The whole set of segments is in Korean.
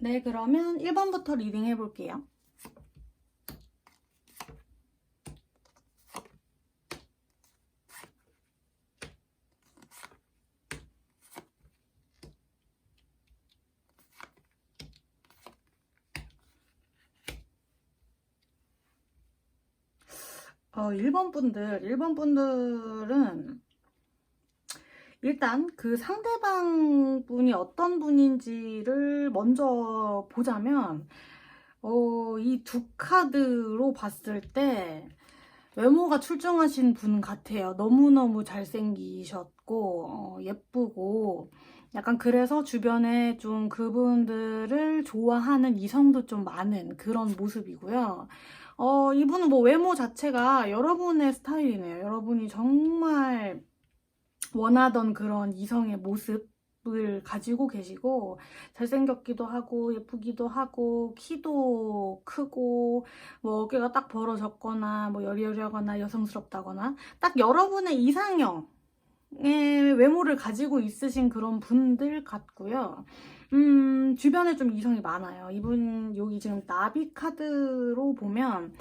네, 그러면 1번부터 리딩 해볼게요.1번 분들은 일단 그 상대방 분이 어떤 분인지를 먼저 보자면, 이 두 카드로 봤을 때 외모가 출중하신 분 같아요. 너무너무 잘생기셨고, 예쁘고, 약간 그래서 주변에 좀 그분들을 좋아하는 이성도 좀 많은 그런 모습이고요. 이분은 뭐 외모 자체가 여러분의 스타일이네요. 여러분이 정말 원하던 그런 이성의 모습을 가지고 계시고, 잘생겼기도 하고 예쁘기도 하고 키도 크고 뭐 어깨가 딱 벌어졌거나 뭐 여리여리하거나 여성스럽다거나 딱 여러분의 이상형의 외모를 가지고 있으신 그런 분들 같고요. 주변에 좀 이성이 많아요. 이분 여기 지금 나비 카드로 보면,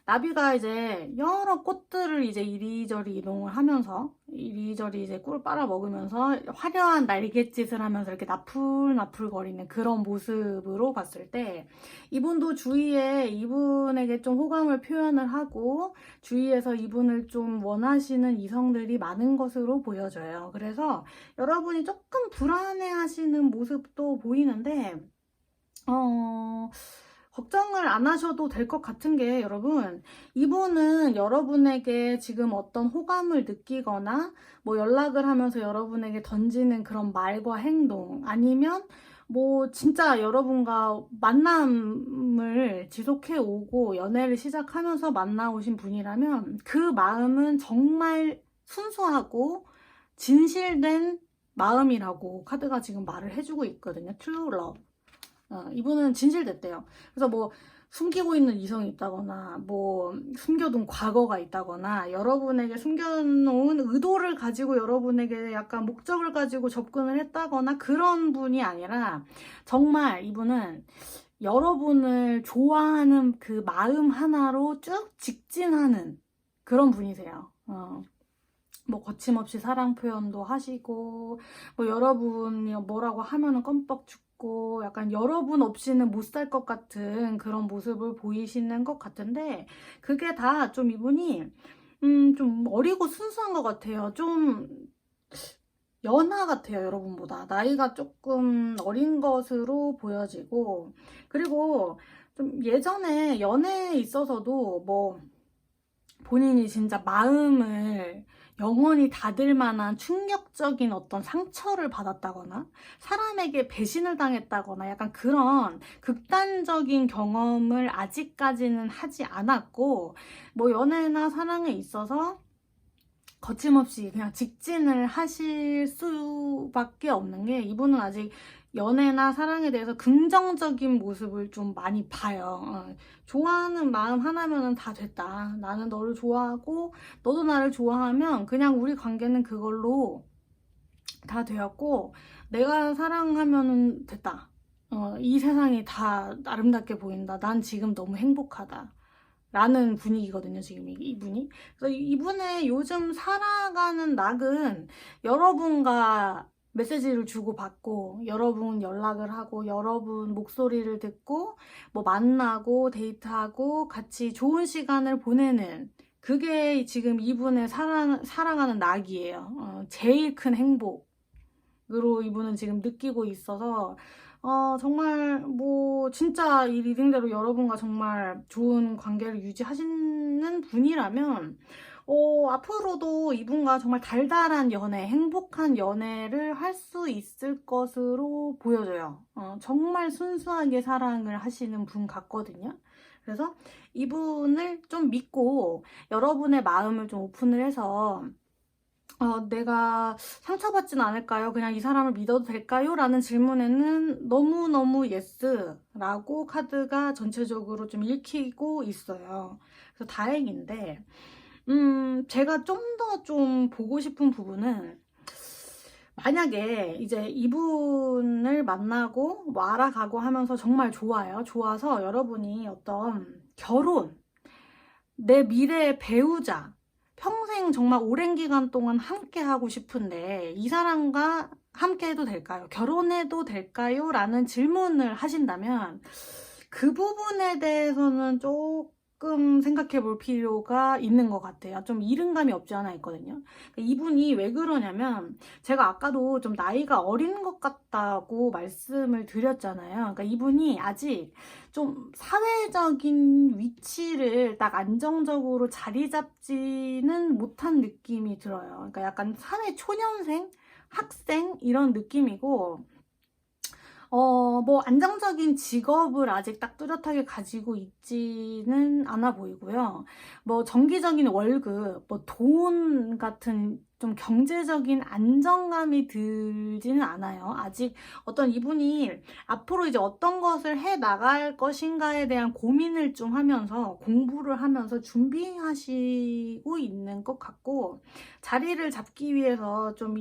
나비가 이제 여러 꽃들을 이제 이리저리 이동을 하면서 이리저리 이제 꿀을 빨아먹으면서 화려한 날갯짓을 하면서 이렇게 나풀나풀거리는 그런 모습으로 봤을 때, 이분도 주위에 이분에게 좀 호감을 표현을 하고 주위에서 이분을 좀 원하시는 이성들이 많은 것으로 보여져요. 그래서 여러분이 조금 불안해 하시는 모습도 보이는데, 걱정을 안 하셔도 될 것 같은 게, 여러분, 이분은 여러분에게 지금 어떤 호감을 느끼거나 뭐 연락을 하면서 여러분에게 던지는 그런 말과 행동, 아니면 뭐 진짜 여러분과 만남을 지속해 오고 연애를 시작하면서 만나오신 분이라면 그 마음은 정말 순수하고 진실된 마음이라고 카드가 지금 말을 해주고 있거든요. True Love. 이분은 진실됐대요. 그래서 뭐 숨기고 있는 이성이 있다거나 뭐 숨겨둔 과거가 있다거나 여러분에게 숨겨놓은 의도를 가지고 여러분에게 약간 목적을 가지고 접근을 했다거나 그런 분이 아니라, 정말 이분은 여러분을 좋아하는 그 마음 하나로 쭉 직진하는 그런 분이세요. 뭐 거침없이 사랑 표현도 하시고, 뭐 여러분이 뭐라고 하면은 껌뻑 죽고, 약간 여러분 없이는 못 살 것 같은 그런 모습을 보이시는 것 같은데, 그게 다 좀 이분이 좀 어리고 순수한 것 같아요. 좀 연하 같아요. 여러분보다 나이가 조금 어린 것으로 보여지고, 그리고 좀 예전에 연애에 있어서도 뭐 본인이 진짜 마음을 영원히 닫을 만한 충격적인 어떤 상처를 받았다거나 사람에게 배신을 당했다거나 약간 그런 극단적인 경험을 아직까지는 하지 않았고, 뭐 연애나 사랑에 있어서 거침없이 그냥 직진을 하실 수밖에 없는 게, 이분은 아직 연애나 사랑에 대해서 긍정적인 모습을 좀 많이 봐요. 좋아하는 마음 하나면은 다 됐다. 나는 너를 좋아하고 너도 나를 좋아하면 그냥 우리 관계는 그걸로 다 되었고, 내가 사랑하면은 됐다. 이 세상이 다 아름답게 보인다. 난 지금 너무 행복하다. 라는 분위기거든요, 지금 이분이. 그래서 이분의 요즘 살아가는 낙은 여러분과 메시지를 주고받고, 여러분 연락을 하고, 여러분 목소리를 듣고, 뭐 만나고, 데이트하고, 같이 좋은 시간을 보내는, 그게 지금 이분의 살아가는 낙이에요. 제일 큰 행복으로 이분은 지금 느끼고 있어서, 정말 뭐 진짜 이 리딩대로 여러분과 정말 좋은 관계를 유지하시는 분이라면, 앞으로도 이분과 정말 달달한 연애, 행복한 연애를 할 수 있을 것으로 보여져요. 정말 순수하게 사랑을 하시는 분 같거든요. 그래서 이분을 좀 믿고 여러분의 마음을 좀 오픈을 해서, 내가 상처받진 않을까요? 그냥 이 사람을 믿어도 될까요? 라는 질문에는 너무너무 예스라고 카드가 전체적으로 좀 읽히고 있어요. 그래서 다행인데, 제가 좀 더 좀 보고 싶은 부분은, 만약에 이제 이분을 만나고 뭐 알아가고 하면서 정말 좋아요. 좋아서 여러분이 어떤 결혼, 내 미래의 배우자, 평생 정말 오랜 기간 동안 함께 하고 싶은데 이 사람과 함께 해도 될까요? 결혼해도 될까요? 라는 질문을 하신다면 그 부분에 대해서는 조금 생각해 볼 필요가 있는 것 같아요. 좀 이른감이 없지 않아 있거든요. 이분이 왜 그러냐면 제가 아까도 좀 나이가 어린 것 같다고 말씀을 드렸잖아요. 그러니까 이분이 아직 좀 사회적인 위치를 딱 안정적으로 자리 잡지는 못한 느낌이 들어요. 그러니까 약간 사회 초년생, 학생 이런 느낌이고 뭐 안정적인 직업을 아직 딱 뚜렷하게 가지고 있지는 않아 보이고요. 뭐 정기적인 월급, 뭐 돈 같은 좀 경제적인 안정감이 들지는 않아요. 아직 어떤 이분이 앞으로 이제 어떤 것을 해 나갈 것인가에 대한 고민을 좀 하면서 공부를 하면서 준비하시고 있는 것 같고 자리를 잡기 위해서 좀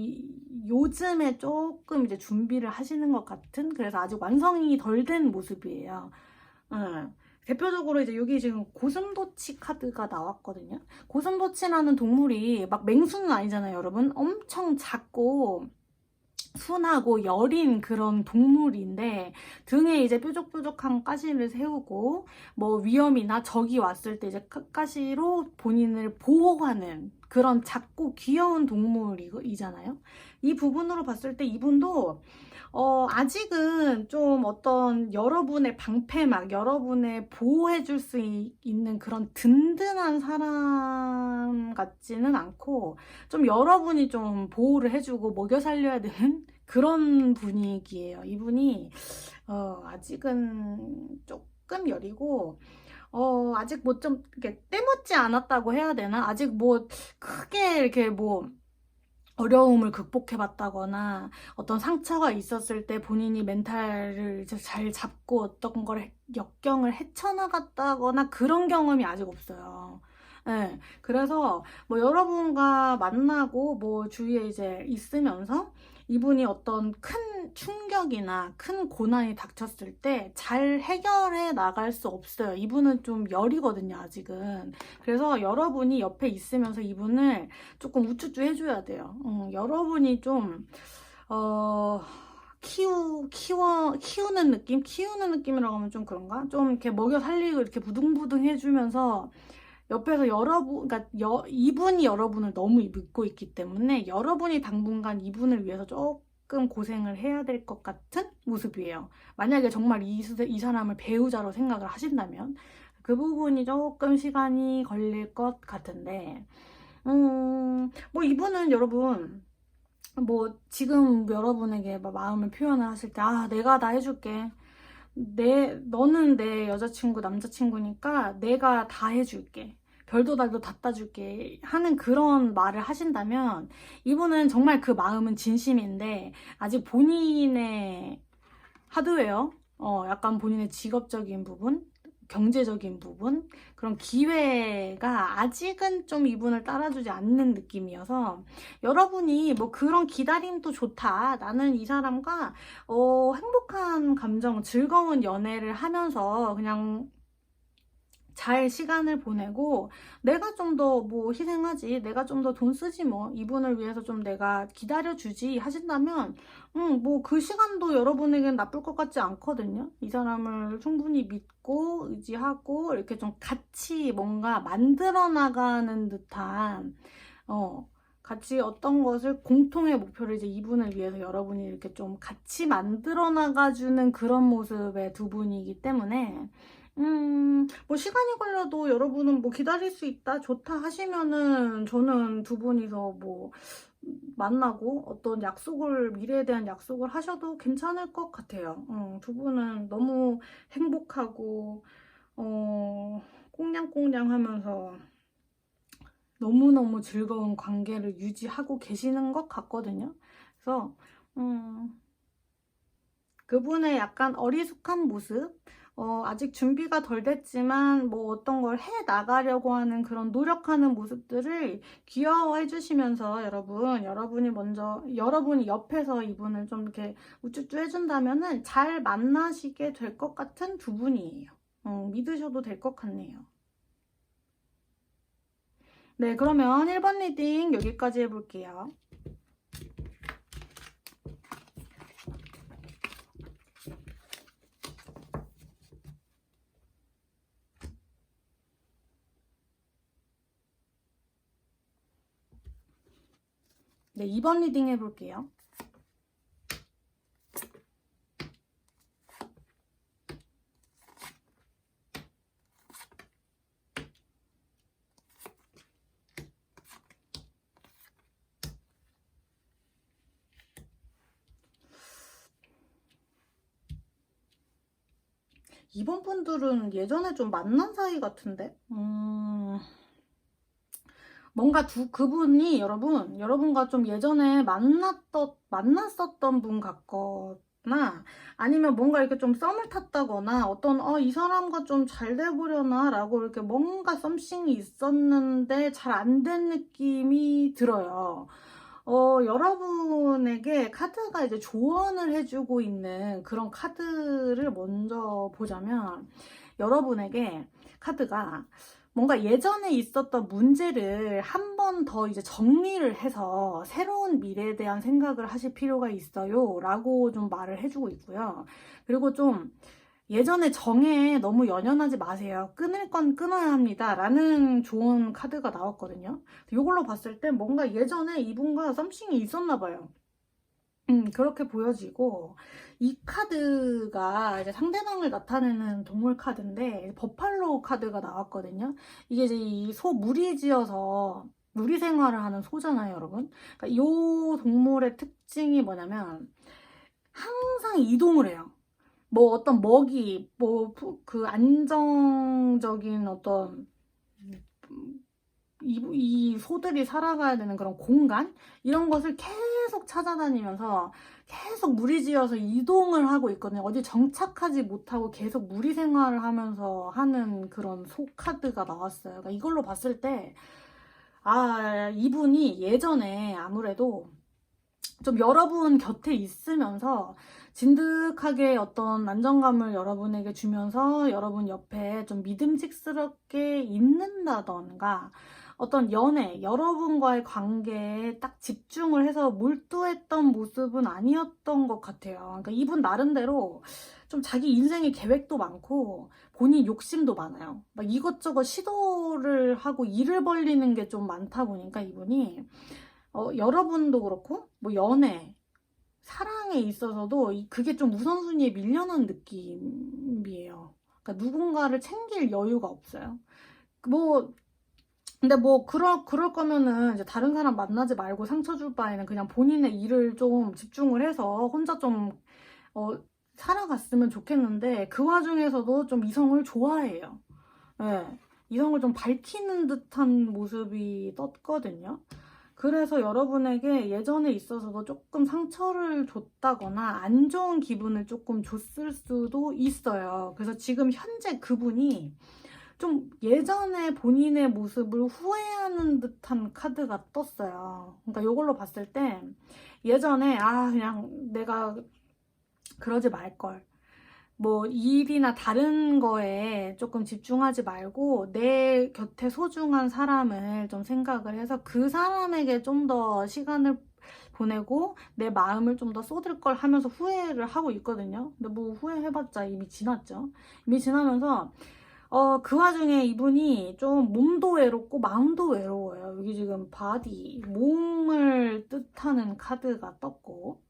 요즘에 조금 이제 준비를 하시는 것 같은 그래서 아직 완성이 덜 된 모습이에요. 대표적으로 이제 여기 지금 고슴도치 카드가 나왔거든요. 고슴도치라는 동물이 막 맹수는 아니잖아요, 여러분. 엄청 작고 순하고 여린 그런 동물인데 등에 이제 뾰족뾰족한 가시를 세우고 뭐 위험이나 적이 왔을 때 이제 가시로 본인을 보호하는 그런 작고 귀여운 동물이잖아요. 이 부분으로 봤을 때 이분도 아직은 좀 어떤 여러분의 방패막, 여러분의 보호해줄 수 있는 그런 든든한 사람 같지는 않고, 좀 여러분이 좀 보호를 해주고 먹여 살려야 되는 그런 분위기예요. 이분이, 아직은 조금 여리고, 아직 뭐 좀, 이렇게 때묻지 않았다고 해야 되나? 아직 뭐, 크게 이렇게 뭐, 어려움을 극복해봤다거나 어떤 상처가 있었을 때 본인이 멘탈을 잘 잡고 어떤 걸 역경을 헤쳐나갔다거나 그런 경험이 아직 없어요. 네, 그래서 뭐 여러분과 만나고 뭐 주위에 이제 있으면서 이분이 어떤 큰 충격이나 큰 고난이 닥쳤을 때 잘 해결해 나갈 수 없어요. 이분은 좀 열이거든요, 아직은. 그래서 여러분이 옆에 있으면서 이분을 조금 우쭈쭈 해줘야 돼요. 여러분이 좀, 키우는 느낌? 키우는 느낌이라고 하면 좀 그런가? 좀 이렇게 먹여 살리고 이렇게 부둥부둥 해주면서 옆에서 그러니까 이분이 여러분을 너무 믿고 있기 때문에 여러분이 당분간 이분을 위해서 조금 고생을 해야 될 것 같은 모습이에요. 만약에 정말 이 사람을 배우자로 생각을 하신다면 그 부분이 조금 시간이 걸릴 것 같은데 뭐 이분은 여러분 뭐 지금 여러분에게 마음을 표현을 하실 때 내가 다 해줄게. 너는 내 여자친구, 남자친구니까 내가 다 해줄게. 별도 달도 다 따줄게. 하는 그런 말을 하신다면 이분은 정말 그 마음은 진심인데 아직 본인의 하드웨어, 약간 본인의 직업적인 부분, 경제적인 부분, 그런 기회가 아직은 좀 이분을 따라주지 않는 느낌이어서 여러분이 뭐 그런 기다림도 좋다. 나는 이 사람과 행복한 감정, 즐거운 연애를 하면서 그냥 잘 시간을 보내고 내가 좀 더 뭐 희생하지 내가 좀 더 돈 쓰지 뭐 이분을 위해서 좀 내가 기다려주지 하신다면 뭐 그 시간도 여러분에겐 나쁠 것 같지 않거든요. 이 사람을 충분히 믿고 의지하고 이렇게 좀 같이 뭔가 만들어 나가는 듯한 같이 어떤 것을 공통의 목표를 이제 이분을 위해서 여러분이 이렇게 좀 같이 만들어 나가주는 그런 모습의 두 분이기 때문에 뭐 시간이 걸려도 여러분은 뭐 기다릴 수 있다, 좋다 하시면은 저는 두 분이서 뭐 만나고 어떤 약속을, 미래에 대한 약속을 하셔도 괜찮을 것 같아요. 두 분은 너무 행복하고, 꽁냥꽁냥 하면서 너무너무 즐거운 관계를 유지하고 계시는 것 같거든요. 그래서, 그분의 약간 어리숙한 모습, 아직 준비가 덜 됐지만 뭐 어떤 걸 해 나가려고 하는 그런 노력하는 모습들을 귀여워해 주시면서 여러분이 옆에서 이분을 좀 이렇게 우쭈쭈 해준다면은 잘 만나시게 될 것 같은 두 분이에요. 믿으셔도 될 것 같네요. 네, 그러면 1번 리딩 여기까지 해볼게요. 네, 2번 리딩 해볼게요. 이번 분들은 예전에 좀 만난 사이 같은데? 뭔가 그분이 여러분과 좀 예전에 만났었던 분 같거나 아니면 뭔가 이렇게 좀 썸을 탔다거나 이 사람과 좀 잘 돼보려나 라고 이렇게 뭔가 썸씽이 있었는데 잘 안 된 느낌이 들어요. 여러분에게 카드가 이제 조언을 해주고 있는 그런 카드를 먼저 보자면, 여러분에게 카드가 뭔가 예전에 있었던 문제를 한 번 더 이제 정리를 해서 새로운 미래에 대한 생각을 하실 필요가 있어요 라고 좀 말을 해주고 있고요. 그리고 좀 예전에 정에 너무 연연하지 마세요. 끊을 건 끊어야 합니다. 라는 좋은 카드가 나왔거든요. 이걸로 봤을 때 뭔가 예전에 이분과 썸씽이 있었나 봐요. 그렇게 보여지고, 이 카드가 이제 상대방을 나타내는 동물 카드인데 버팔로 카드가 나왔거든요. 이게 이제 이 소 무리지어서 무리 생활을 하는 소잖아요, 여러분. 그러니까 이 동물의 특징이 뭐냐면 항상 이동을 해요. 뭐 어떤 먹이, 뭐 그 안정적인 어떤 이 소들이 살아가야 되는 그런 공간? 이런 것을 계속 찾아다니면서 계속 무리지어서 이동을 하고 있거든요. 어디 정착하지 못하고 계속 무리 생활을 하면서 하는 그런 소 카드가 나왔어요. 그러니까 이걸로 봤을 때, 이분이 예전에 아무래도 좀 여러분 곁에 있으면서 진득하게 어떤 안정감을 여러분에게 주면서 여러분 옆에 좀 믿음직스럽게 있는다던가, 어떤 여러분과의 관계에 딱 집중을 해서 몰두했던 모습은 아니었던 것 같아요. 그러니까 이분 나름대로 좀 자기 인생의 계획도 많고 본인 욕심도 많아요. 막 이것저것 시도를 하고 일을 벌리는 게 좀 많다 보니까 이분이 여러분도 그렇고 뭐 사랑에 있어서도 그게 좀 우선순위에 밀려난 느낌이에요. 그러니까 누군가를 챙길 여유가 없어요. 근데 그럴 거면은 이제 다른 사람 만나지 말고 상처 줄 바에는 그냥 본인의 일을 좀 집중을 해서 혼자 좀, 살아갔으면 좋겠는데, 그 와중에서도 좀 이성을 좋아해요. 네. 이성을 좀 밝히는 듯한 모습이 떴거든요. 그래서 여러분에게 예전에 있어서도 조금 상처를 줬다거나 안 좋은 기분을 조금 줬을 수도 있어요. 그래서 지금 현재 그분이 좀 예전에 본인의 모습을 후회하는 듯한 카드가 떴어요. 그러니까 이걸로 봤을 때 예전에 그냥 내가 그러지 말걸. 뭐 일이나 다른 거에 조금 집중하지 말고 내 곁에 소중한 사람을 좀 생각을 해서 그 사람에게 좀 더 시간을 보내고 내 마음을 좀 더 쏟을 걸 하면서 후회를 하고 있거든요. 근데 뭐 후회해봤자 이미 지났죠. 이미 지나면서 그 와중에 이분이 좀 몸도 외롭고 마음도 외로워요. 여기 지금 몸을 뜻하는 카드가 떴고,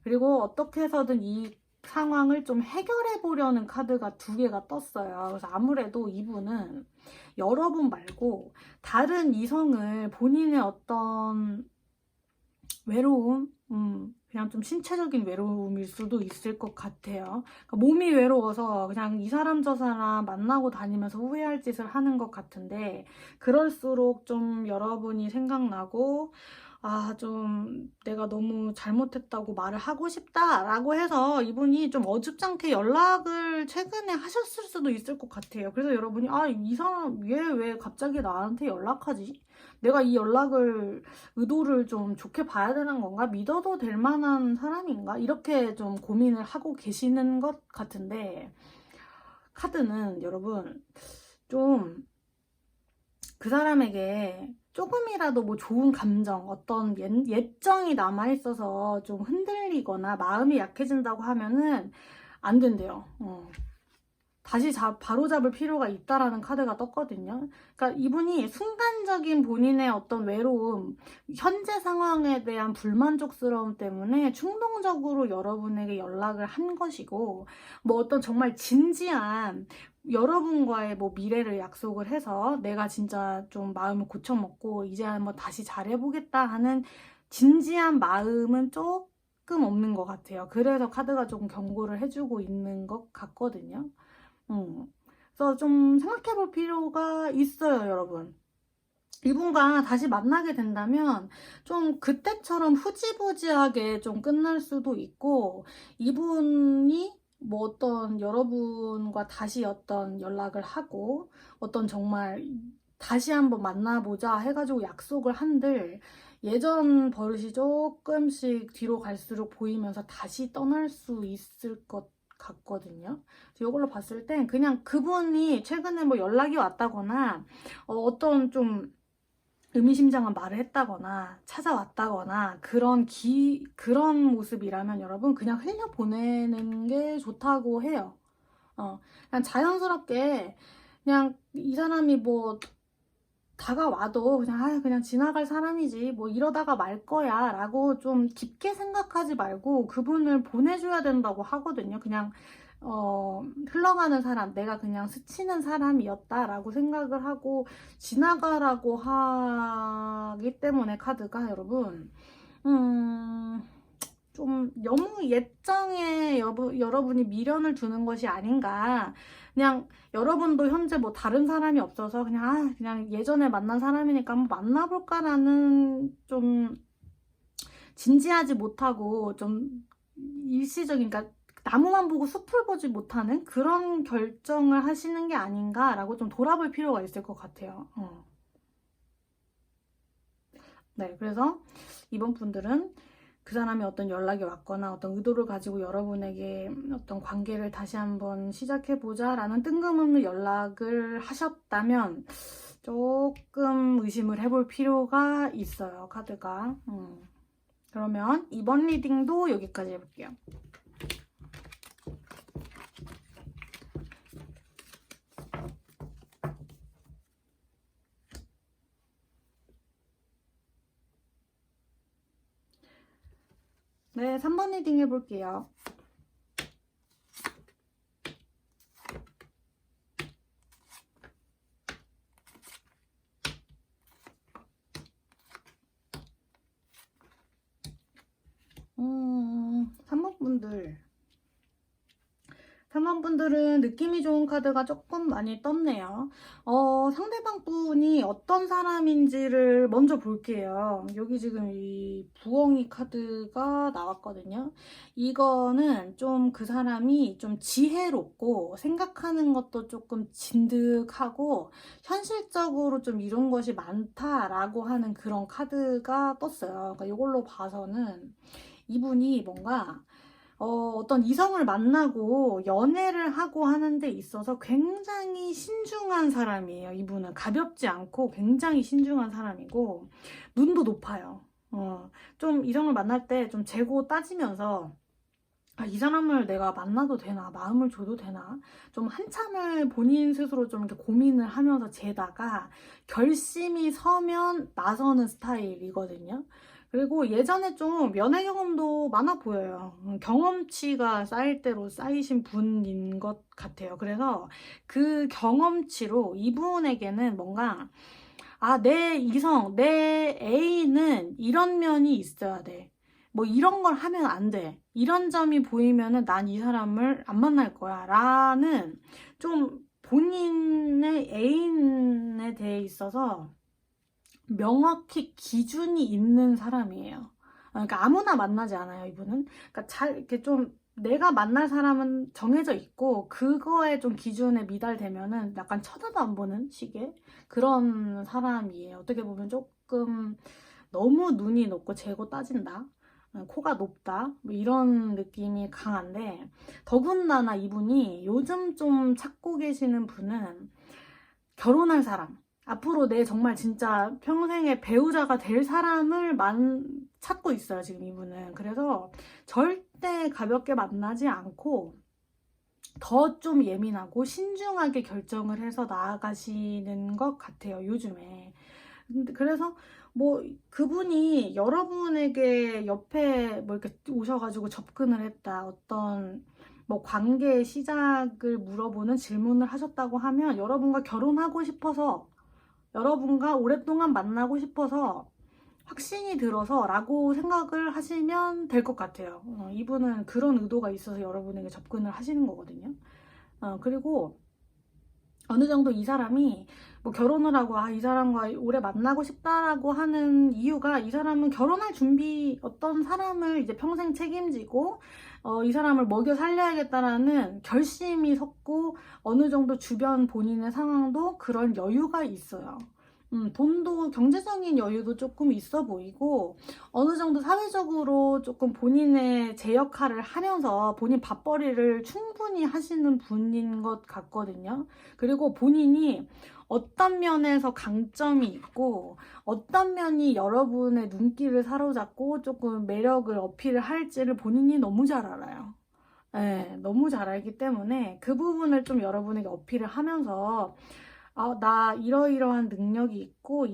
그리고 어떻게 해서든 이 상황을 좀 해결해 보려는 카드가 2개가 떴어요. 그래서 아무래도 이분은 여러분 말고 다른 이성을 본인의 어떤 외로움, 그냥 좀 신체적인 외로움일 수도 있을 것 같아요. 그러니까 몸이 외로워서 그냥 이 사람 저 사람 만나고 다니면서 후회할 짓을 하는 것 같은데, 그럴수록 좀 여러분이 생각나고 좀 내가 너무 잘못했다고 말을 하고 싶다라고 해서 이분이 좀 어줍잖게 연락을 최근에 하셨을 수도 있을 것 같아요. 그래서 여러분이 이 사람 얘 왜 갑자기 나한테 연락하지? 내가 이 연락을 의도를 좀 좋게 봐야 되는 건가? 믿어도 될 만한 사람인가? 이렇게 좀 고민을 하고 계시는 것 같은데, 카드는 여러분 좀 그 사람에게 조금이라도 뭐 좋은 감정, 어떤 예정이 남아있어서 좀 흔들리거나 마음이 약해진다고 하면은 안 된대요. 다시 바로잡을 필요가 있다라는 카드가 떴거든요. 그러니까 이분이 순간적인 본인의 어떤 외로움, 현재 상황에 대한 불만족스러움 때문에 충동적으로 여러분에게 연락을 한 것이고, 뭐 어떤 정말 진지한 여러분과의 뭐 미래를 약속을 해서 내가 진짜 좀 마음을 고쳐먹고 이제 한번 다시 잘해보겠다 하는 진지한 마음은 조금 없는 것 같아요. 그래서 카드가 조금 경고를 해주고 있는 것 같거든요. 그래서 좀 생각해 볼 필요가 있어요, 여러분. 이분과 다시 만나게 된다면 좀 그때처럼 후지부지하게 좀 끝날 수도 있고, 이분이 뭐 어떤 여러분과 다시 어떤 연락을 하고 어떤 정말 다시 한번 만나보자 해가지고 약속을 한들 예전 버릇이 조금씩 뒤로 갈수록 보이면서 다시 떠날 수 있을 것 같거든요. 이걸로 봤을 땐 그냥 그분이 최근에 뭐 연락이 왔다거나 어떤 좀 의미심장한 말을 했다거나 찾아왔다거나 그런 모습이라면 여러분 그냥 흘려보내는 게 좋다고 해요. 그냥 자연스럽게 그냥 이 사람이 뭐 다가와도 그냥 지나갈 사람이지 뭐 이러다가 말 거야 라고 좀 깊게 생각하지 말고 그분을 보내줘야 된다고 하거든요. 그냥 흘러가는 사람, 내가 그냥 스치는 사람이었다라고 생각을 하고 지나가라고 하기 때문에 카드가 여러분 좀 너무 예정에 여러분이 미련을 두는 것이 아닌가. 그냥 여러분도 현재 뭐 다른 사람이 없어서 그냥 예전에 만난 사람이니까 한번 만나볼까라는 좀 진지하지 못하고 좀 일시적인, 그러니까 나무만 보고 숲을 보지 못하는 그런 결정을 하시는 게 아닌가라고 좀 돌아볼 필요가 있을 것 같아요. 네, 그래서 이번 분들은 그 사람이 어떤 연락이 왔거나 어떤 의도를 가지고 여러분에게 어떤 관계를 다시 한번 시작해보자 라는 뜬금없는 연락을 하셨다면 조금 의심을 해볼 필요가 있어요, 카드가. 그러면 이번 리딩도 여기까지 해볼게요. 네, 3번 리딩 해볼게요. 음, 3번 분들은 느낌이 좋은 카드가 조금 많이 떴네요. 상대방 분이 어떤 사람인지를 먼저 볼게요. 여기 지금 이 부엉이 카드가 나왔거든요. 이거는 좀 그 사람이 좀 지혜롭고 생각하는 것도 조금 진득하고 현실적으로 좀 이룬 것이 많다라고 하는 그런 카드가 떴어요. 그러니까 이걸로 봐서는 이분이 뭔가 어떤 이성을 만나고 연애를 하고 하는 데 있어서 굉장히 신중한 사람이에요. 이분은 가볍지 않고 굉장히 신중한 사람이고 눈도 높아요. 좀 이성을 만날 때 좀 재고 따지면서 이 사람을 내가 만나도 되나? 마음을 줘도 되나? 좀 한참을 본인 스스로 좀 이렇게 고민을 하면서 재다가 결심이 서면 나서는 스타일이거든요. 그리고 예전에 좀 연애 경험도 많아 보여요. 경험치가 쌓일 대로 쌓이신 분인 것 같아요. 그래서 그 경험치로 이분에게는 뭔가 내 이성, 내 애인은 이런 면이 있어야 돼. 뭐 이런 걸 하면 안 돼. 이런 점이 보이면은 난 이 사람을 안 만날 거야. 라는 좀 본인의 애인에 대해 있어서 명확히 기준이 있는 사람이에요. 그러니까 아무나 만나지 않아요, 이분은. 그러니까 잘 이렇게 좀 내가 만날 사람은 정해져 있고 그거에 좀 기준에 미달되면은 약간 쳐다도 안 보는 식의 그런 사람이에요. 어떻게 보면 조금 너무 눈이 높고 재고 따진다. 코가 높다. 뭐 이런 느낌이 강한데 더군다나 이분이 요즘 좀 찾고 계시는 분은 결혼할 사람. 앞으로 내 정말 진짜 평생의 배우자가 될 사람을 찾고 있어요, 지금 이분은. 그래서 절대 가볍게 만나지 않고 더 좀 예민하고 신중하게 결정을 해서 나아가시는 것 같아요, 요즘에. 그래서 뭐 그분이 여러분에게 옆에 뭐 이렇게 오셔가지고 접근을 했다. 어떤 뭐 관계의 시작을 물어보는 질문을 하셨다고 하면 여러분과 결혼하고 싶어서 여러분과 오랫동안 만나고 싶어서 확신이 들어서 라고 생각을 하시면 될 것 같아요. 이분은 그런 의도가 있어서 여러분에게 접근을 하시는 거거든요. 그리고 어느 정도 이 사람이 뭐 결혼을 하고 이 사람과 오래 만나고 싶다라고 하는 이유가 이 사람은 결혼할 준비 어떤 사람을 이제 평생 책임지고 이 사람을 먹여 살려야겠다라는 결심이 섰고 어느 정도 주변 본인의 상황도 그런 여유가 있어요. 돈도 경제적인 여유도 조금 있어 보이고 어느 정도 사회적으로 조금 본인의 제 역할을 하면서 본인 밥벌이를 충분히 하시는 분인 것 같거든요. 그리고 본인이 어떤 면에서 강점이 있고 어떤 면이 여러분의 눈길을 사로잡고 조금 매력을 어필을 할지를 본인이 너무 잘 알아요. 네, 너무 잘 알기 때문에 그 부분을 좀 여러분에게 어필을 하면서 나 이러이러한 능력이 있고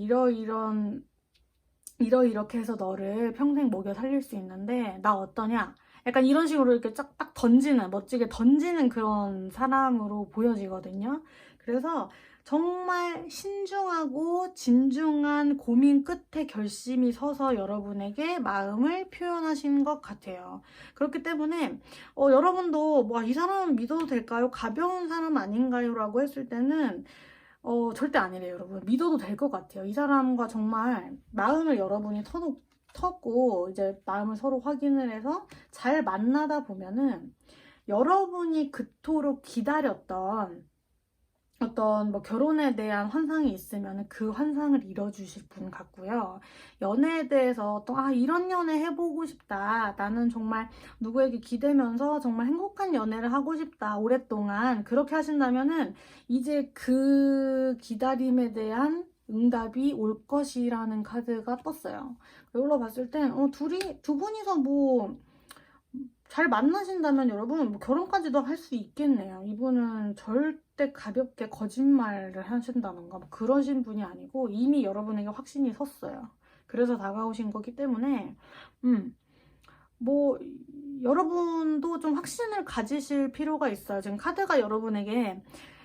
이러이렇게 해서 너를 평생 먹여 살릴 수 있는데 나 어떠냐? 약간 이런 식으로 이렇게 딱 던지는 멋지게 던지는 그런 사람으로 보여지거든요. 그래서 정말 신중하고 진중한 고민 끝에 결심이 서서 여러분에게 마음을 표현하신 것 같아요. 그렇기 때문에 여러분도 뭐 이 사람 믿어도 될까요? 가벼운 사람 아닌가요? 라고 했을 때는 절대 아니래요, 여러분. 믿어도 될 것 같아요. 이 사람과 정말 마음을 여러분이 터고 이제 마음을 서로 확인을 해서 잘 만나다 보면은 여러분이 그토록 기다렸던 어떤 뭐 결혼에 대한 환상이 있으면 그 환상을 이뤄주실 분 같고요. 연애에 대해서 또 이런 연애 해보고 싶다. 나는 정말 누구에게 기대면서 정말 행복한 연애를 하고 싶다. 오랫동안 그렇게 하신다면은 이제 그 기다림에 대한 응답이 올 것이라는 카드가 떴어요. 이걸로 봤을 땐 두 분이서 뭐 잘 만나신다면 여러분 뭐 결혼까지도 할 수 있겠네요. 이분은 절대 가볍게 거짓말을 하신다던가 뭐 그러신 분이 아니고 이미 여러분에게 확신이 섰어요. 그래서 다가오신 거기 때문에 뭐 여러분도 좀 확신을 가지실 필요가 있어요. 지금 카드가 여러분에게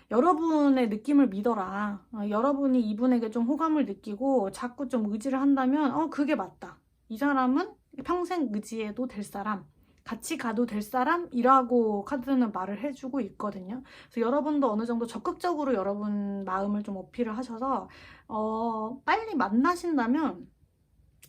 여러분의 느낌을 믿어라. 여러분이 이분에게 좀 호감을 느끼고 자꾸 좀 의지를 한다면 그게 맞다. 이 사람은 평생 의지해도 될 사람. 같이 가도 될 사람이라고 카드는 말을 해주고 있거든요. 그래서 여러분도 어느 정도 적극적으로 여러분 마음을 좀 어필을 하셔서 빨리 만나신다면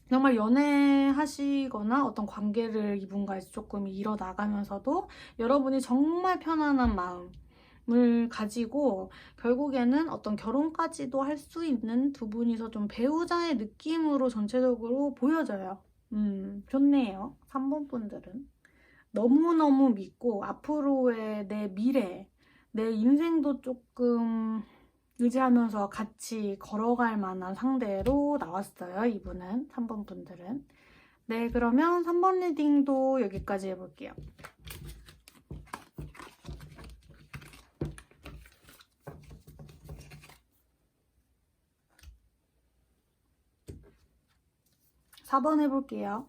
정말 연애하시거나 어떤 관계를 이분과 조금 이뤄나가면서도 여러분이 정말 편안한 마음을 가지고 결국에는 어떤 결혼까지도 할 수 있는 두 분이서 좀 배우자의 느낌으로 전체적으로 보여져요. 좋네요. 3번 분들은. 너무너무 믿고 앞으로의 내 미래, 내 인생도 조금 의지하면서 같이 걸어갈 만한 상대로 나왔어요. 이분은 3번 분들은. 네, 그러면 3번 리딩도 여기까지 해볼게요. (4번) 해볼게요.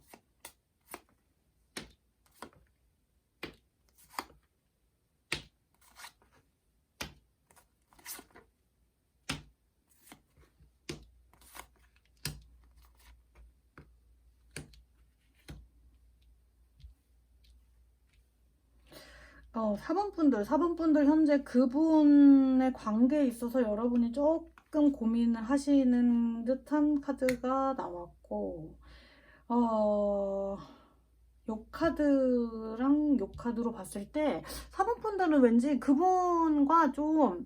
(4번) 분들 현재 그분의 관계에 있어서 여러분이 조금 조금 고민을 하시는 듯한 카드가 나왔고, 요 카드랑 요 카드로 봤을 때 4번 분들은 왠지 그분과 좀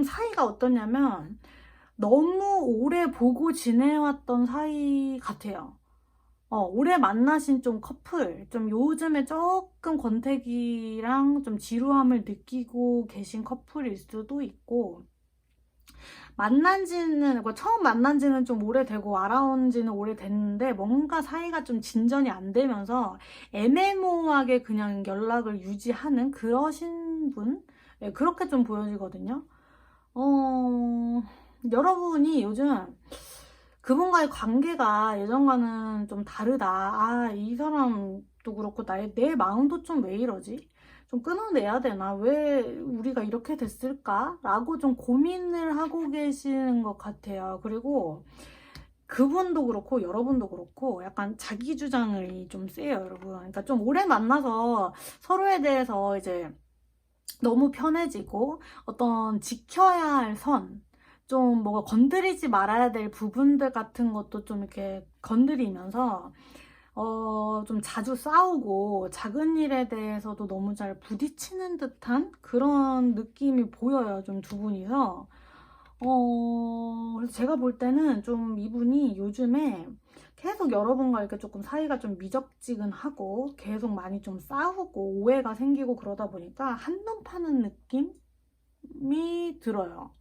사이가 어떠냐면 너무 오래 보고 지내왔던 사이 같아요. 오래 만나신 좀 커플, 좀 요즘에 조금 권태기랑 좀 지루함을 느끼고 계신 커플일 수도 있고, 처음 만난 지는 좀 오래되고 알아온 지는 오래됐는데 뭔가 사이가 좀 진전이 안 되면서 애매모호하게 그냥 연락을 유지하는 그러신 분? 네, 그렇게 좀 보여지거든요. 여러분이 요즘 그분과의 관계가 예전과는 좀 다르다. 아, 이 사람도 그렇고, 내 마음도 좀 왜 이러지? 좀 끊어내야 되나? 왜 우리가 이렇게 됐을까? 라고 좀 고민을 하고 계시는 것 같아요. 그리고 그분도 그렇고, 여러분도 그렇고, 약간 자기 주장이 좀 세요, 여러분. 그러니까 좀 오래 만나서 서로에 대해서 이제 너무 편해지고, 어떤 지켜야 할 선, 좀 뭐가 건드리지 말아야 될 부분들 같은 것도 좀 이렇게 건드리면서 좀 자주 싸우고 작은 일에 대해서도 너무 잘 부딪히는 듯한 그런 느낌이 보여요. 좀 두 분이서. 그래서 제가 볼 때는 좀 이분이 요즘에 계속 여러분과 이렇게 조금 사이가 좀 미적지근하고 계속 많이 좀 싸우고 오해가 생기고 그러다 보니까 한눈 파는 느낌이 들어요.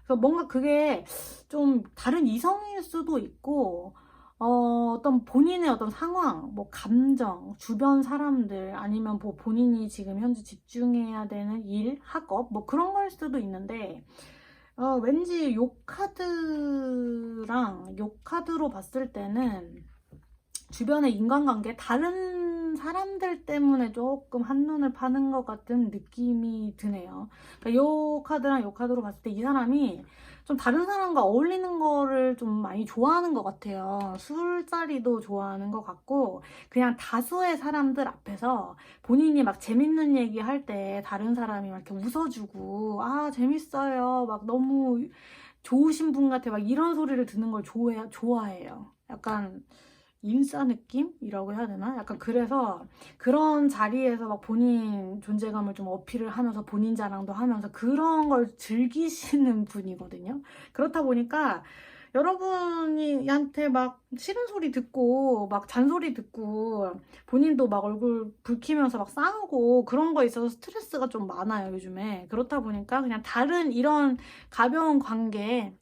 그래서 뭔가 그게 좀 다른 이성일 수도 있고, 어떤 본인의 어떤 상황, 뭐 감정, 주변 사람들, 아니면 뭐 본인이 지금 현재 집중해야 되는 일, 학업, 뭐 그런 걸 수도 있는데, 왠지 요 카드랑 요 카드로 봤을 때는 주변의 인간관계, 다른 사람들 때문에 조금 한눈을 파는 것 같은 느낌이 드네요. 그러니까 요 카드랑 요 카드로 봤을 때 이 사람이 좀 다른 사람과 어울리는 거를 좀 많이 좋아하는 것 같아요. 술자리도 좋아하는 것 같고, 그냥 다수의 사람들 앞에서 본인이 막 재밌는 얘기 할 때 다른 사람이 막 이렇게 웃어주고, 아, 재밌어요. 막 너무 좋으신 분 같아. 막 이런 소리를 듣는 걸 좋아해요. 약간, 인싸 느낌이라고 해야 되나? 약간 그래서 그런 자리에서 막 본인 존재감을 좀 어필을 하면서 본인 자랑도 하면서 그런 걸 즐기시는 분이거든요. 그렇다 보니까 여러분이한테 막 싫은 소리 듣고 막 잔소리 듣고 본인도 막 얼굴 붉히면서 막 싸우고 그런 거에 있어서 스트레스가 좀 많아요, 요즘에. 그렇다 보니까 그냥 다른 이런 가벼운 관계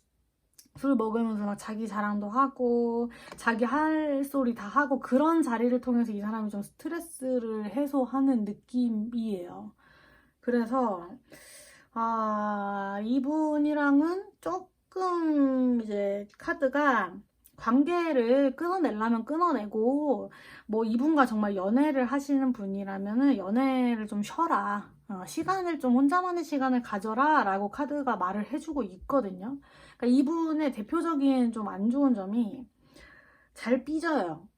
술 먹으면서 막 자기 자랑도 하고 자기 할 소리 다 하고 그런 자리를 통해서 이 사람이 좀 스트레스를 해소하는 느낌이에요. 그래서 이분이랑은 조금 이제 카드가 관계를 끊어내려면 끊어내고 뭐 이분과 정말 연애를 하시는 분이라면은 연애를 좀 쉬어라. 시간을 좀 혼자만의 시간을 가져라 라고 카드가 말을 해주고 있거든요. 그러니까 이분의 대표적인 좀 안 좋은 점이 잘 삐져요.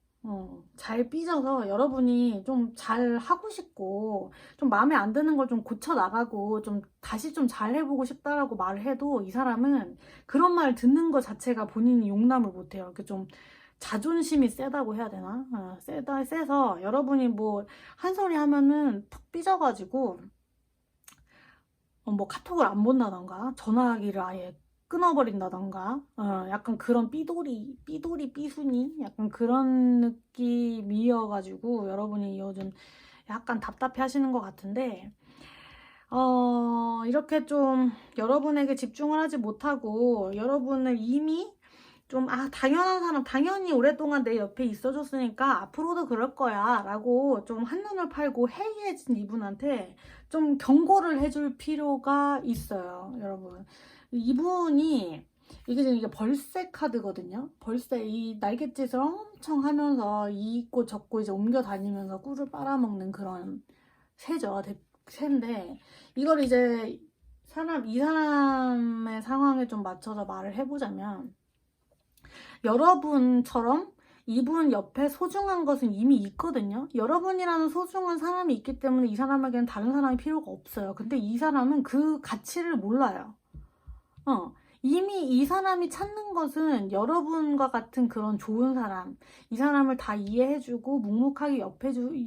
잘 삐져서 여러분이 좀 잘 하고 싶고 좀 마음에 안 드는 걸 좀 고쳐 나가고 좀 다시 좀 잘 해보고 싶다라고 말을 해도 이 사람은 그런 말 듣는 것 자체가 본인이 용납을 못해요. 이렇게 좀 자존심이 세다고 해야 되나? 세서 여러분이 뭐 한 소리 하면은 푹 삐져가지고 뭐 카톡을 안 본다던가 전화하기를 아예 끊어버린다던가 약간 그런 삐순이 약간 그런 느낌이어가지고 여러분이 요즘 약간 답답해 하시는 것 같은데 이렇게 좀 여러분에게 집중을 하지 못하고 여러분을 이미 좀 당연한 사람 당연히 오랫동안 내 옆에 있어줬으니까 앞으로도 그럴 거야 라고 좀 한눈을 팔고 해이해진 이분한테 좀 경고를 해줄 필요가 있어요, 여러분. 이분이 이게 벌새 카드거든요. 벌새 이 날갯짓을 엄청 하면서 이 있고 저고 이제 옮겨 다니면서 꿀을 빨아먹는 그런 새죠. 새인데 이걸 이제 이 사람의 상황에 좀 맞춰서 말을 해보자면 여러분처럼 이분 옆에 소중한 것은 이미 있거든요. 여러분이라는 소중한 사람이 있기 때문에 이 사람에게는 다른 사람이 필요가 없어요. 근데 이 사람은 그 가치를 몰라요. 이미 이 사람이 찾는 것은 여러분과 같은 그런 좋은 사람, 이 사람을 다 이해해주고 묵묵하게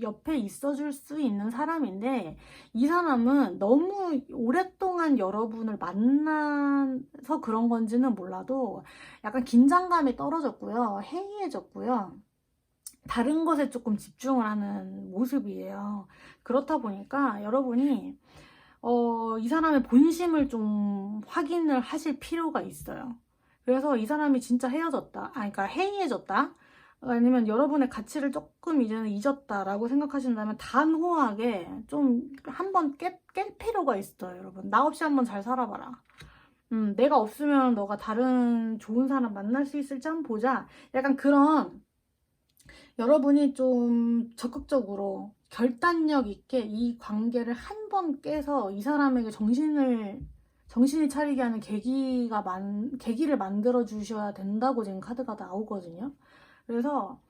옆에 있어줄 수 있는 사람인데, 이 사람은 너무 오랫동안 여러분을 만나서 그런 건지는 몰라도 약간 긴장감이 떨어졌고요, 해이해졌고요, 다른 것에 조금 집중을 하는 모습이에요. 그렇다 보니까 여러분이 이 사람의 본심을 좀 확인을 하실 필요가 있어요. 그래서 이 사람이 진짜 헤어졌다, 그러니까 해이해졌다, 아니면 여러분의 가치를 조금 이제는 잊었다라고 생각하신다면 단호하게 좀 한번 깰 필요가 있어요, 여러분. 나 없이 한번 잘 살아봐라. 내가 없으면 너가 다른 좋은 사람 만날 수 있을지 한번 보자. 약간 그런, 여러분이 좀 적극적으로 결단력 있게 이 관계를 한 번 깨서 이 사람에게 정신이 차리게 하는 계기를 만들어 주셔야 된다고 지금 카드가 나오거든요. 그래서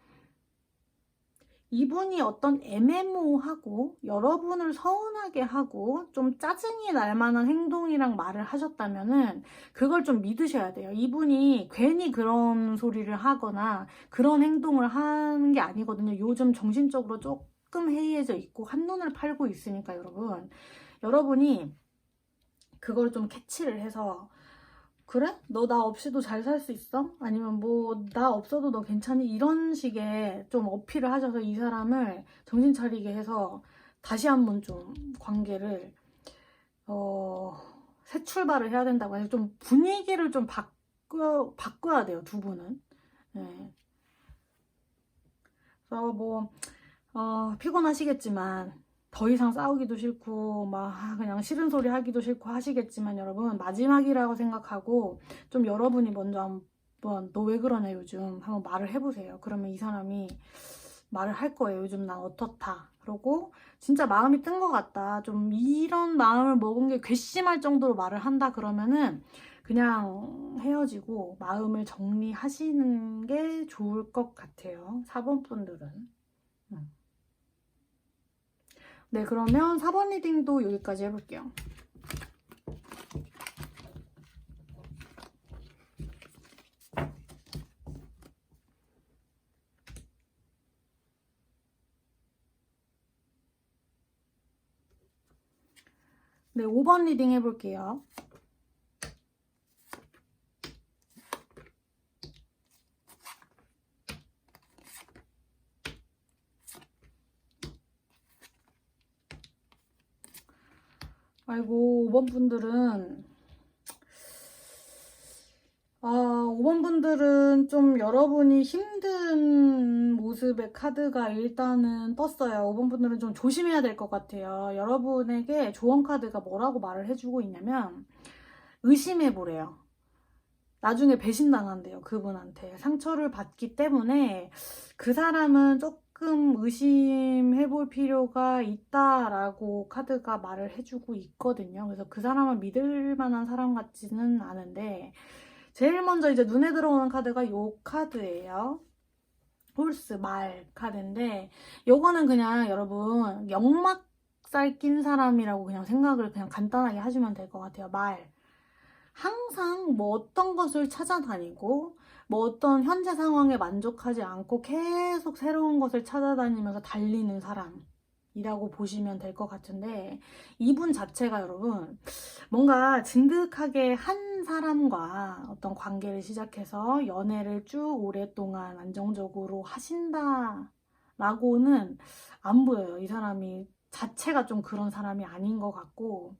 이분이 어떤 애매모호하고 여러분을 서운하게 하고 좀 짜증이 날 만한 행동이랑 말을 하셨다면은 그걸 좀 믿으셔야 돼요. 이분이 괜히 그런 소리를 하거나 그런 행동을 하는 게 아니거든요. 요즘 정신적으로 조금 해이해져 있고 한눈을 팔고 있으니까 여러분이 그걸 좀 캐치를 해서, 그래? 너 나 없이도 잘 살 수 있어? 아니면 뭐 나 없어도 너 괜찮니? 이런 식의 좀 어필을 하셔서 이 사람을 정신 차리게 해서 다시 한번 좀 관계를 새 출발을 해야 된다고 해서 좀 분위기를 좀 바꿔야 돼요, 두 분은. 네. 그래서 뭐 피곤하시겠지만 더 이상 싸우기도 싫고 막 그냥 싫은 소리 하기도 싫고 하시겠지만 여러분, 마지막이라고 생각하고 좀 여러분이 먼저 한번 너 왜 그러냐 요즘 한번 말을 해보세요. 그러면 이 사람이 말을 할 거예요. 요즘 난 어떻다. 그러고 진짜 마음이 뜬 것 같다, 좀 이런 마음을 먹은 게 괘씸할 정도로 말을 한다 그러면은 그냥 헤어지고 마음을 정리하시는 게 좋을 것 같아요, 4번 분들은. 네, 그러면 4번 리딩도 여기까지 해볼게요. 네, 5번 리딩 해볼게요. 아이고, 5번 분들은 5번 분들은 좀 여러분이 힘든 모습의 카드가 일단은 떴어요. 5번 분들은 좀 조심해야 될 것 같아요. 여러분에게 조언 카드가 뭐라고 말을 해주고 있냐면, 의심해보래요. 나중에 배신당한대요, 그분한테. 상처를 받기 때문에 그 사람은 조금 의심해볼 필요가 있다라고 카드가 말을 해주고 있거든요. 그래서 그 사람을 믿을 만한 사람 같지는 않은데, 제일 먼저 이제 눈에 들어오는 카드가 이 카드예요. 홀스, 말 카드인데, 요거는 그냥 여러분 역막살 낀 사람이라고 그냥 생각을 그냥 간단하게 하시면 될 것 같아요. 말. 항상 뭐 어떤 것을 찾아다니고 뭐 어떤 현재 상황에 만족하지 않고 계속 새로운 것을 찾아다니면서 달리는 사람이라고 보시면 될 것 같은데, 이분 자체가 여러분 뭔가 진득하게 한 사람과 어떤 관계를 시작해서 연애를 쭉 오랫동안 안정적으로 하신다라고는 안 보여요. 이 사람이 자체가 좀 그런 사람이 아닌 것 같고,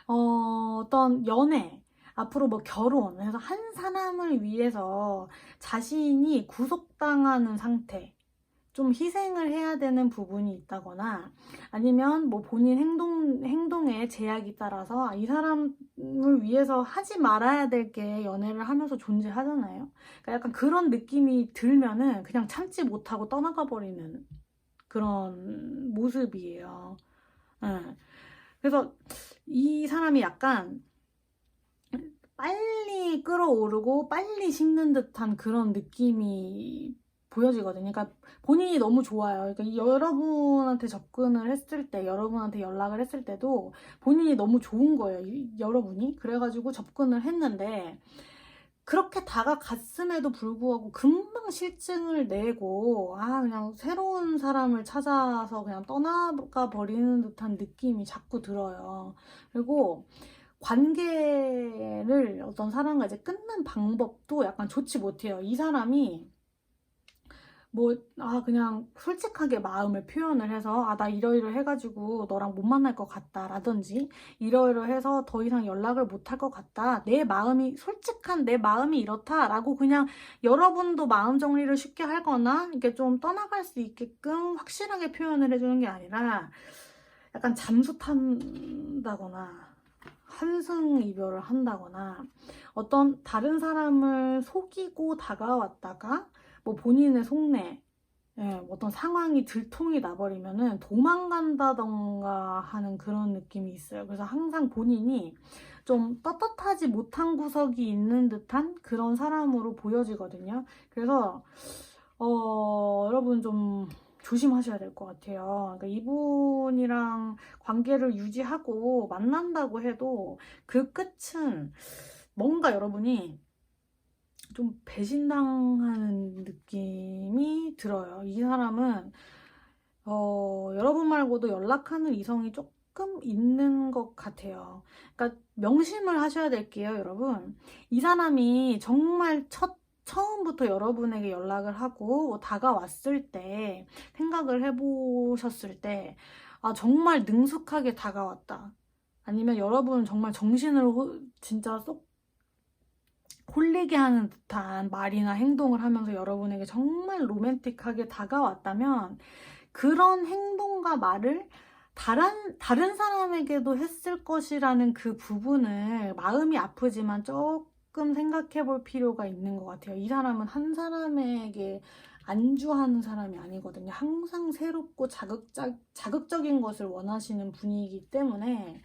어떤 연애, 앞으로 뭐 결혼, 해서 한 사람을 위해서 자신이 구속당하는 상태, 좀 희생을 해야 되는 부분이 있다거나, 아니면 뭐 본인 행동에 제약이 따라서 이 사람을 위해서 하지 말아야 될 게 연애를 하면서 존재하잖아요. 그러니까 약간 그런 느낌이 들면은 그냥 참지 못하고 떠나가 버리는 그런 모습이에요. 네. 그래서 이 사람이 약간 빨리 끓어오르고 빨리 식는 듯한 그런 느낌이 보여지거든요. 그러니까 본인이 너무 좋아요. 그러니까 여러분한테 접근을 했을 때, 여러분한테 연락을 했을 때도 본인이 너무 좋은 거예요. 여러분이. 그래가지고 접근을 했는데 그렇게 다가갔음에도 불구하고 금방 실증을 내고 그냥 새로운 사람을 찾아서 그냥 떠나가 버리는 듯한 느낌이 자꾸 들어요. 그리고 관계를 어떤 사람과 이제 끊는 방법도 약간 좋지 못해요. 이 사람이 그냥 솔직하게 마음을 표현을 해서, 나 이러이러해가지고 너랑 못 만날 것 같다. 라든지, 이러이러해서 더 이상 연락을 못 할 것 같다. 솔직한 내 마음이 이렇다. 라고 그냥 여러분도 마음 정리를 쉽게 하거나, 이렇게 좀 떠나갈 수 있게끔 확실하게 표현을 해주는 게 아니라, 약간 잠수 탄다거나, 환승 이별을 한다거나, 어떤 다른 사람을 속이고 다가왔다가, 본인의 속내, 어떤 상황이 들통이 나버리면은 도망간다던가 하는 그런 느낌이 있어요. 그래서 항상 본인이 좀 떳떳하지 못한 구석이 있는 듯한 그런 사람으로 보여지거든요. 그래서 여러분 좀 조심하셔야 될 것 같아요. 그러니까 이분이랑 관계를 유지하고 만난다고 해도 그 끝은 뭔가 여러분이 좀 배신당하는 느낌이 들어요. 이 사람은 여러분 말고도 연락하는 이성이 조금 있는 것 같아요. 그러니까 명심을 하셔야 될게요, 여러분. 이 사람이 정말 처음부터 여러분에게 연락을 하고 다가왔을 때 생각을 해보셨을 때 정말 능숙하게 다가왔다. 아니면 여러분 정말 정신을 진짜 쏙 홀리게 하는 듯한 말이나 행동을 하면서 여러분에게 정말 로맨틱하게 다가왔다면 그런 행동과 말을 다른 사람에게도 했을 것이라는 그 부분을 마음이 아프지만 조금 생각해 볼 필요가 있는 것 같아요. 이 사람은 한 사람에게 안주하는 사람이 아니거든요. 항상 새롭고 자극적인 것을 원하시는 분이기 때문에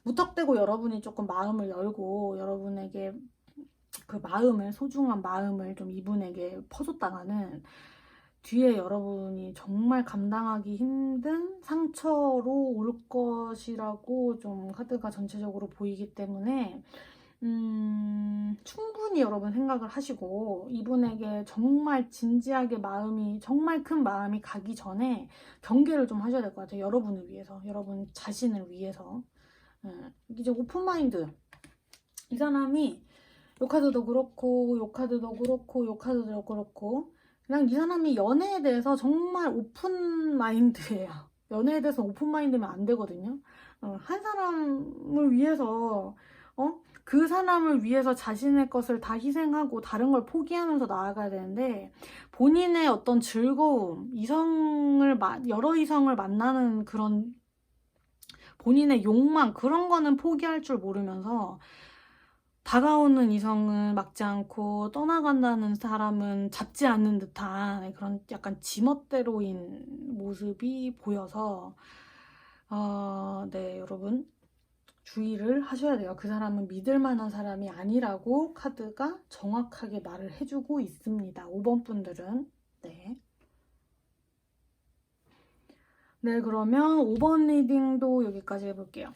무턱대고 여러분이 조금 마음을 열고 여러분에게 그 소중한 마음을 좀 이분에게 퍼줬다가는 뒤에 여러분이 정말 감당하기 힘든 상처로 올 것이라고 좀 카드가 전체적으로 보이기 때문에 충분히 여러분 생각을 하시고 이분에게 정말 진지하게 정말 큰 마음이 가기 전에 경계를 좀 하셔야 될 것 같아요. 여러분을 위해서, 여러분 자신을 위해서. 이제 오픈마인드. 이 사람이 요 카드도 그렇고 요 카드도 그렇고 요 카드도 그렇고 그냥 이 사람이 연애에 대해서 정말 오픈마인드예요. 연애에 대해서 오픈마인드면 안 되거든요. 한 사람을 위해서 그 사람을 위해서 자신의 것을 다 희생하고 다른 걸 포기하면서 나아가야 되는데 본인의 어떤 즐거움, 여러 이성을 만나는 그런 본인의 욕망 그런 거는 포기할 줄 모르면서 다가오는 이성은 막지 않고 떠나간다는 사람은 잡지 않는 듯한 그런 약간 지멋대로인 모습이 보여서 네, 여러분 주의를 하셔야 돼요. 그 사람은 믿을 만한 사람이 아니라고 카드가 정확하게 말을 해주고 있습니다. 5번 분들은. 네. 네, 그러면 5번 리딩도 여기까지 해볼게요.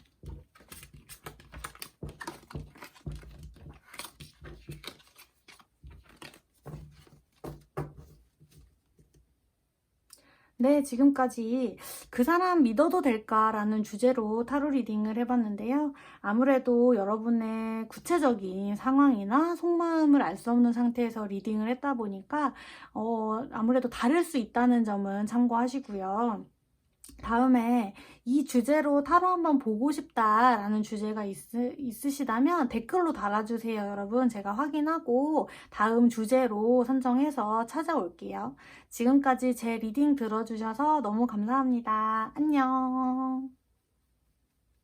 네, 지금까지 그 사람 믿어도 될까라는 주제로 타로 리딩을 해봤는데요. 아무래도 여러분의 구체적인 상황이나 속마음을 알 수 없는 상태에서 리딩을 했다 보니까 아무래도 다를 수 있다는 점은 참고하시고요. 다음에 이 주제로 타로 한번 보고 싶다라는 주제가 있으시다면 댓글로 달아주세요, 여러분. 제가 확인하고 다음 주제로 선정해서 찾아올게요. 지금까지 제 리딩 들어주셔서 너무 감사합니다. 안녕.